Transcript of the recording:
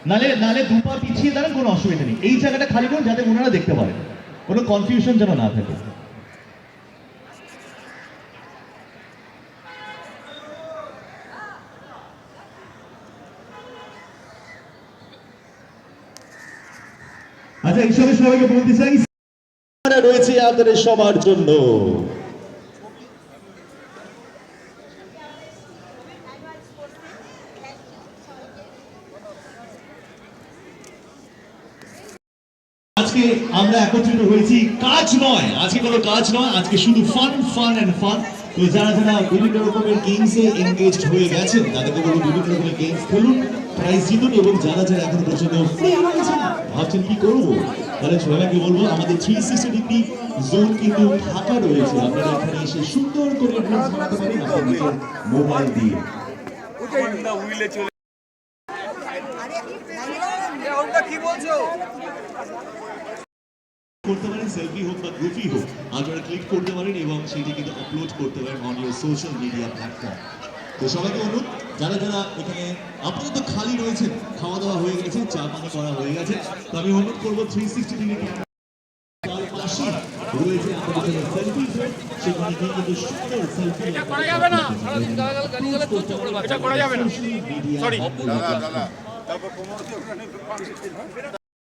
নালে নালে দুপা পিছিয়ে দাঁড়ান, কোনো অসুবিধা নেই। এই জায়গাটা খালি করুন যাতে ওনারা দেখতে পারেন, কোনো কনফিউশন যেন না থাকে। আচ্ছা, এই সময় সবাইকে বলতে চাই রয়েছে আপনাদের সবার জন্য। আজকে আমরা একত্রিত হয়েছি কাজ নয়, আজকে কোনো কাজ নয়, আজকে শুধু ফান ফান এন্ড ফান। তো যারা যারা বিভিন্ন রকমের গেমসে এনগেজড হয়ে গেছেন তাদেরকে বলবো বিভিন্ন রকমের গেমস খেলুন, প্রাইজ জিতুন, এবং যারা যারা এখনো পর্যন্ত ফ্রি রয়েছেন ভাবছেন কি করবো, তাহলে সবাইকে বলবো আমাদের 360 ডিগ্রি জোন কিন্তু ফাঁকা রয়েছে। আপনারা এখানে এসে সুন্দর করে ড্রেস বানাতে পারেন আপনার নিজের মোবাইল দিয়ে। করতে পারেন, সেলফি হোক বা গ্রুপই হোক, আপনারা ক্লিক করতে পারেন এবং সেটি কিন্তু আপলোড করতে পারেন on your social media platform. তো সবাইকে অনুরোধ, যারা যারা এখানে আপাতত খালি রয়েছেন, খাওয়া দাওয়া হয়ে গেছে, চা পানি করা হয়ে গেছে, তো আমি অনুরোধ করবো 360 ডিগ্রি ক্যামেরা তার পাশে রয়েছে আপনাদের জন্য সেলফি জোন, সেখানে গিয়ে কিন্তু সুন্দর সেলফি করা যাবে না, মিডিয়া